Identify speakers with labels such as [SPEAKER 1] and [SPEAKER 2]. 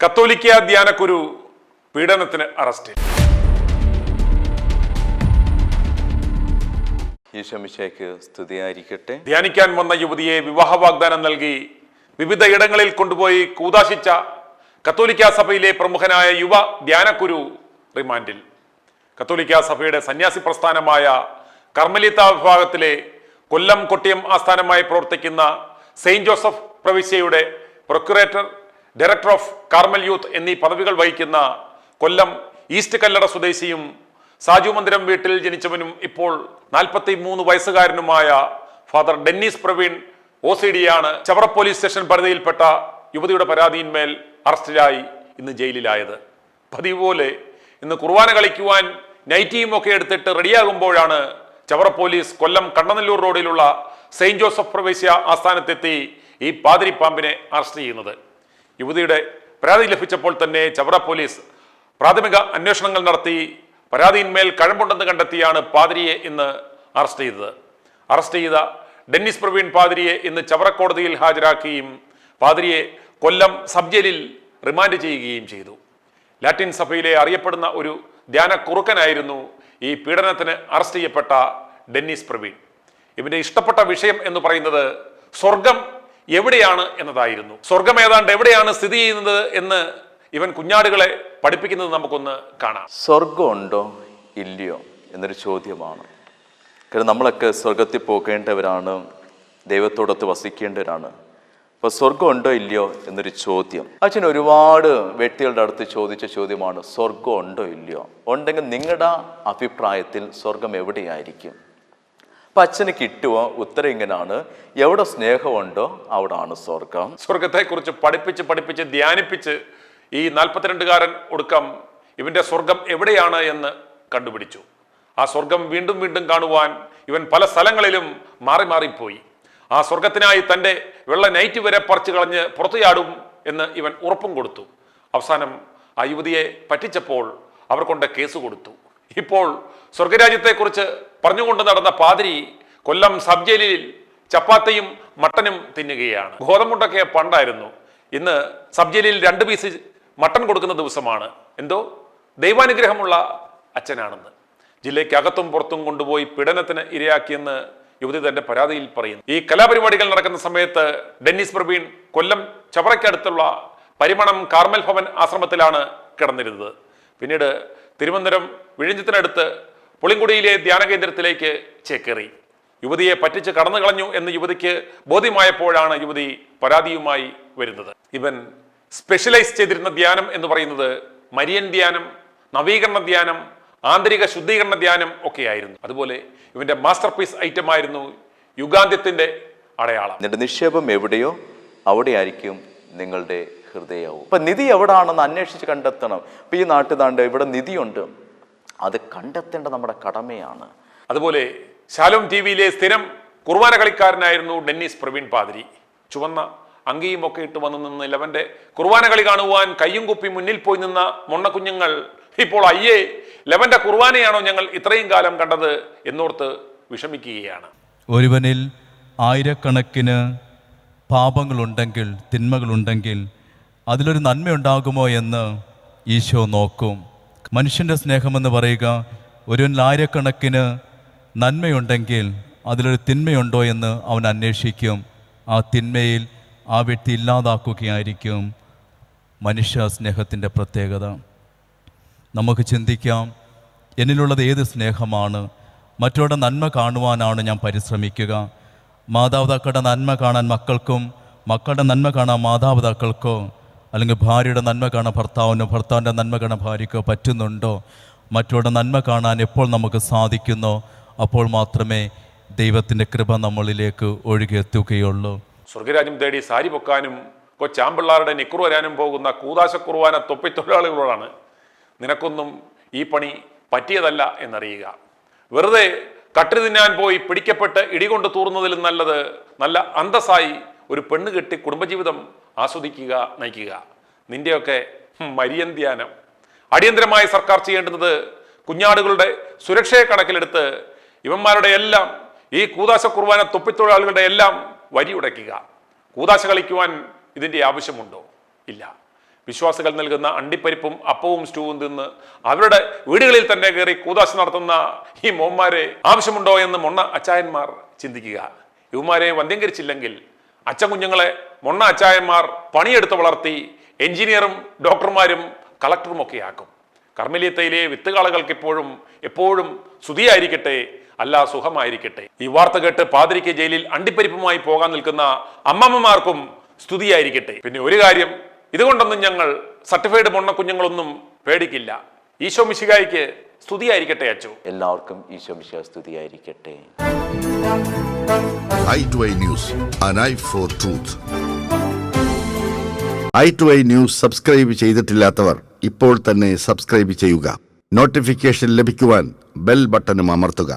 [SPEAKER 1] കത്തോലിക്ക ധ്യാനക്കുരു പീഡനത്തിന് അറസ്റ്റ്.
[SPEAKER 2] ഈശോമിശിഹായ്ക്ക് സ്തുതിയായിരിക്കട്ടെ.
[SPEAKER 1] ധ്യാനിക്കാൻ വന്ന യുവതിയെ വിവാഹ വാഗ്ദാനം നൽകി വിവിധ ഇടങ്ങളിൽ കൊണ്ടുപോയി കൂതാശിച്ച കത്തോലിക്ക സഭയിലെ പ്രമുഖനായ യുവ ധ്യാനക്കുരു റിമാൻഡിൽ. കത്തോലിക്ക സഭയുടെ സന്യാസി പ്രസ്ഥാനമായ കർമ്മലീത്ത വിഭാഗത്തിലെ കൊല്ലം കൊട്ടിയം ആസ്ഥാനമായി പ്രവർത്തിക്കുന്ന സെയിന്റ് ജോസഫ് പ്രവിശ്യയുടെ procurator, director of Carmel youth എന്നീ പദവികൾ വഹിക്കുന്ന കൊല്ലം ഈസ്റ്റ് കല്ലട സ്വദേശിയും സാജു മന്ദിരം വീട്ടിൽ ജനിച്ചവനും ഇപ്പോൾ 43 വയസ്സുകാരനുമായ ഫാദർ ഡെന്നീസ് പ്രവീൺ OCD-യാണ് ചവറ പോലീസ് സ്റ്റേഷൻ പരിധിയിൽപ്പെട്ട യുവതിയുടെ പരാതിയിന്മേൽ അറസ്റ്റിലായി ഇന്ന് ജയിലിലായത്. പതിവ് പോലെ ഇന്ന് കുർബാന കളിക്കുവാൻ നൈറ്റിയും ഒക്കെ എടുത്തിട്ട് റെഡിയാകുമ്പോഴാണ് ചവറ പോലീസ് കൊല്ലം കണ്ണനല്ലൂർ റോഡിലുള്ള സെയിന്റ് ജോസഫ് പ്രവിശ്യ ആസ്ഥാനത്തെത്തി ഈ പാതിരിപ്പാമ്പിനെ അറസ്റ്റ് ചെയ്യുന്നത്. യുവതിയുടെ പരാതി ലഭിച്ചപ്പോൾ തന്നെ ചവറ പോലീസ് പ്രാഥമിക അന്വേഷണങ്ങൾ നടത്തി പരാതിയിന്മേൽ കഴമ്പുണ്ടെന്ന് കണ്ടെത്തിയാണ് പാതിരിയെ ഇന്ന് അറസ്റ്റ് ചെയ്തത്. അറസ്റ്റ് ചെയ്ത ഡെന്നിസ് പ്രവീൺ പാതിരിയെ ഇന്ന് ചവറ കോടതിയിൽ ഹാജരാക്കുകയും പാതിരിയെ കൊല്ലം സബ് ജയിലിൽ റിമാൻഡ് ചെയ്യുകയും ചെയ്തു. ലാറ്റിൻ സഭയിലെ അറിയപ്പെടുന്ന ഒരു ധ്യാന കുറുക്കനായിരുന്നു ഈ പീഡനത്തിന് അറസ്റ്റ് ചെയ്യപ്പെട്ട ഡെന്നിസ് പ്രവീൺ. ഇവന്റെ ഇഷ്ടപ്പെട്ട വിഷയം എന്ന് പറയുന്നത് സ്വർഗം എവിടെയാണ് എന്നതായിരുന്നു. സ്വർഗം ഏതാണ്ട് എവിടെയാണ് സ്ഥിതി ചെയ്യുന്നത് എന്ന് ഇവൻ കുഞ്ഞാടുകളെ പഠിപ്പിക്കുന്നത് നമുക്കൊന്ന് കാണാം.
[SPEAKER 2] സ്വർഗമുണ്ടോ ഇല്ലയോ എന്നൊരു ചോദ്യമാണ്. കാരണം നമ്മളൊക്കെ സ്വർഗത്തിൽ പോകേണ്ടവരാണ്, ദൈവത്തോടൊത്ത് വസിക്കേണ്ടവരാണ്. അപ്പോൾ സ്വർഗമുണ്ടോ ഇല്ലയോ എന്നൊരു ചോദ്യം അച്ഛൻ ഒരുപാട് വ്യക്തികളുടെ അടുത്ത് ചോദിച്ച ചോദ്യമാണ്. സ്വർഗം ഉണ്ടോ ഇല്ലയോ? ഉണ്ടെങ്കിൽ നിങ്ങളുടെ അഭിപ്രായത്തിൽ സ്വർഗം എവിടെയായിരിക്കും? അപ്പം അച്ഛന് കിട്ടുമോ ഉത്തരം ഇങ്ങനെയാണ്: എവിടെ സ്നേഹമുണ്ടോ അവിടാണ് സ്വർഗം.
[SPEAKER 1] സ്വർഗത്തെക്കുറിച്ച് പഠിപ്പിച്ച് ധ്യാനിപ്പിച്ച് ഈ 42-കാരൻ ഒടുക്കം ഇവന്റെ സ്വർഗം എവിടെയാണ് എന്ന് കണ്ടുപിടിച്ചു. ആ സ്വർഗം വീണ്ടും വീണ്ടും കാണുവാൻ ഇവൻ പല സ്ഥലങ്ങളിലും മാറിപ്പോയി. ആ സ്വർഗത്തിനായി തൻ്റെ വെള്ള നൈറ്റ് വരെ പറിച്ചു കളഞ്ഞ് പുറത്തു ചാടും എന്ന് ഇവൻ ഉറപ്പും കൊടുത്തു. അവസാനം ആ യുവതിയെ പറ്റിച്ചപ്പോൾ അവർ കൊണ്ട് കേസ് കൊടുത്തു. ഇപ്പോൾ സ്വർഗരാജ്യത്തെക്കുറിച്ച് പറഞ്ഞുകൊണ്ട് നടന്ന പാതിരി കൊല്ലം സബ് ജയിലിൽ ചപ്പാത്തിയും മട്ടനും തിന്നുകയാണ്. ഗോതമ്പുണ്ടൊക്കെ പണ്ടായിരുന്നു. ഇന്ന് സബ് ജയിലിൽ 2 പീസ് മട്ടൻ കൊടുക്കുന്ന ദിവസമാണ്. എന്തോ ദൈവാനുഗ്രഹമുള്ള അച്ഛനാണെന്ന്. ജില്ലയ്ക്ക് അകത്തും പുറത്തും കൊണ്ടുപോയി പീഡനത്തിന് ഇരയാക്കിയെന്ന് യുവതി തന്റെ പരാതിയിൽ പറയുന്നു. ഈ കലാപരിപാടികൾ നടക്കുന്ന സമയത്ത് ഡെന്നിസ് പ്രവീൺ കൊല്ലം ചവറയ്ക്കടുത്തുള്ള പരിമണം കാർമൽ ഭവൻ ആശ്രമത്തിലാണ് കിടന്നിരുന്നത്. പിന്നീട് തിരുവനന്തപുരം വിഴിഞ്ഞത്തിനടുത്ത് പുളിങ്കുടിയിലെ ധ്യാന കേന്ദ്രത്തിലേക്ക് ചേക്കേറി. യുവതിയെ പറ്റിച്ച് കടന്നു കളഞ്ഞു എന്ന് യുവതിക്ക് ബോധ്യമായപ്പോഴാണ് യുവതി പരാതിയുമായി വരുന്നത്. ഇവൻ സ്പെഷ്യലൈസ് ചെയ്തിരുന്ന ധ്യാനം എന്ന് പറയുന്നത് മരിയൻ ധ്യാനം, നവീകരണ ധ്യാനം, ആന്തരിക ശുദ്ധീകരണ ധ്യാനം ഒക്കെയായിരുന്നു. അതുപോലെ ഇവന്റെ മാസ്റ്റർ പീസ് ഐറ്റം ആയിരുന്നു യുഗാന്ത്യത്തിന്റെ അടയാളം.
[SPEAKER 2] നിന്റെ നിക്ഷേപം എവിടെയോ അവിടെയായിരിക്കും നിങ്ങളുടെ ഹൃദയവും. അപ്പൊ നിധി എവിടാണെന്ന് അന്വേഷിച്ച് കണ്ടെത്തണം. ഇപ്പൊ ഈ നാട്ടിൽ ഇവിടെ നിധിയുണ്ട്, അത് കണ്ടെത്തേണ്ട നമ്മുടെ കടമയാണ്.
[SPEAKER 1] അതുപോലെ ശാലോം TV-യിലെ സ്ഥിരം കുർബാന കളിക്കാരനായിരുന്നു ഡെന്നിസ് പ്രവീൺ പാതിരി. ചുവന്ന അങ്കിയും ഒക്കെ ഇട്ട് വന്നു നിന്ന് ഇലവന്റെ കുർബാന കളി കാണുവാൻ കയ്യും കുപ്പി മുന്നിൽ പോയി നിന്ന മൊണ്ണക്കുഞ്ഞുങ്ങൾ ഇപ്പോൾ അയ്യേ ലെവന്റെ കുർബാനയാണോ ഞങ്ങൾ ഇത്രയും കാലം കണ്ടത് എന്നോർത്ത് വിഷമിക്കുകയാണ്.
[SPEAKER 3] ഒരുവനിൽ ആയിരക്കണക്കിന് പാപങ്ങളുണ്ടെങ്കിൽ, തിന്മകളുണ്ടെങ്കിൽ അതിലൊരു നന്മയുണ്ടാകുമോ എന്ന് ഈശോ നോക്കും. മനുഷ്യൻ്റെ സ്നേഹമെന്ന് പറയുക, ഒരുവനിൽ ആയിരക്കണക്കിന് നന്മയുണ്ടെങ്കിൽ അതിലൊരു തിന്മയുണ്ടോ എന്ന് അവൻ അന്വേഷിക്കും. ആ തിന്മയിൽ ആ വ്യക്തി ഇല്ലാതാക്കുകയായിരിക്കും മനുഷ്യ സ്നേഹത്തിൻ്റെ പ്രത്യേകത. നമുക്ക് ചിന്തിക്കാം, എന്നിലുള്ളത് ഏത് സ്നേഹമാണ്? മറ്റുള്ളവരുടെ നന്മ കാണുവാനാണ് ഞാൻ പരിശ്രമിക്കുക. മാതാപിതാക്കളുടെ നന്മ കാണാൻ മക്കൾക്കും, മക്കളുടെ നന്മ കാണാൻ മാതാപിതാക്കൾക്കോ, അല്ലെങ്കിൽ ഭാര്യയുടെ നന്മ കാണാൻ ഭർത്താവിനോ, ഭർത്താവിൻ്റെ നന്മ കാണാൻ ഭാര്യയ്ക്കോ പറ്റുന്നുണ്ടോ? മറ്റുള്ളവരുടെ നന്മ കാണാൻ എപ്പോൾ നമുക്ക് സാധിക്കുന്നോ അപ്പോൾ മാത്രമേ ദൈവത്തിൻ്റെ കൃപ നമ്മളിലേക്ക് ഒഴുകിയെത്തുകയുള്ളൂ.
[SPEAKER 1] സ്വർഗരാജ്യം തേടി സാരി പൊക്കാനും കൊച്ചാമ്പിള്ളാരുടെ നിക്കുറു വരാനും പോകുന്ന കൂതാശക്കുറുവാന തൊപ്പിത്തൊഴിലാളികളോടാണ് നിനക്കൊന്നും ഈ പണി പറ്റിയതല്ല എന്നറിയുക. വെറുതെ കട്ടി തിന്നാൻ പോയി പിടിക്കപ്പെട്ട് ഇടികൊണ്ട് തൂറുന്നതിലും നല്ലത് നല്ല അന്തസ്സായി ഒരു പെണ്ണ് കെട്ടി കുടുംബജീവിതം ആസ്വദിക്കുക, നയിക്കുക. നിന്റെയൊക്കെ മരിയൻ ധ്യാനം അടിയന്തരമായി സർക്കാർ ചെയ്യേണ്ടുന്നത് കുഞ്ഞാടുകളുടെ സുരക്ഷയെ കണക്കിലെടുത്ത് ഇവന്മാരുടെ എല്ലാം, ഈ കൂതാശ കുർബാന തൊപ്പിത്തൊഴിലാളികളുടെ എല്ലാം വരി ഉടയ്ക്കുക. കൂതാശ കളിക്കുവാൻ ഇതിൻ്റെ ആവശ്യമുണ്ടോ? ഇല്ല. വിശ്വാസികൾ നൽകുന്ന അണ്ടിപ്പരിപ്പും അപ്പവും സ്റ്റൂവും തിന്ന് അവരുടെ വീടുകളിൽ തന്നെ കയറി കൂതാശ നടത്തുന്ന ഈ മോന്മാരെ ആവശ്യമുണ്ടോ എന്ന് മൊണ്ണ അച്ചായന്മാർ ചിന്തിക്കുക. ഇവന്മാരെ വന്ധ്യംകരിച്ചില്ലെങ്കിൽ അച്ഛൻ കുഞ്ഞുങ്ങളെ മൊണ്ണ അച്ചായന്മാർ പണിയെടുത്ത് വളർത്തി എഞ്ചിനീയറും ഡോക്ടർമാരും കളക്ടറും ഒക്കെ ആക്കും. കർമ്മലീയത്തയിലെ വിത്തുകാളകൾക്ക് എപ്പോഴും സ്തുതിയായിരിക്കട്ടെ, അല്ല സുഖമായിരിക്കട്ടെ. ഈ വാർത്ത കേട്ട് പാതിരിക്ക് ജയിലിൽ അണ്ടിപ്പരിപ്പുമായി പോകാൻ നിൽക്കുന്ന അമ്മമ്മമാർക്കും സ്തുതിയായിരിക്കട്ടെ. പിന്നെ ഒരു കാര്യം, ഇതുകൊണ്ടൊന്നും ഞങ്ങൾ സർട്ടിഫൈഡ് മൊണ്ണ കുഞ്ഞുങ്ങളൊന്നും പേടിക്കില്ല. ഈശോ മിശിഹായ്ക്ക് സ്തുതിയായിരിക്കട്ടെ അച്ചു.
[SPEAKER 2] എല്ലാവർക്കും ഈശോ മിശിഹാ സ്തുതിയായിരിക്കട്ടെ.
[SPEAKER 4] i2i News, an eye for truth. i2i News subscribe ചെയ്തിട്ടില്ലാത്തവർ ഇപ്പോൾ തന്നെ സബ്സ്ക്രൈബ് ചെയ്യുക. നോട്ടിഫിക്കേഷൻ ലഭിക്കുവാൻ ബെൽ ബട്ടണും അമർത്തുക.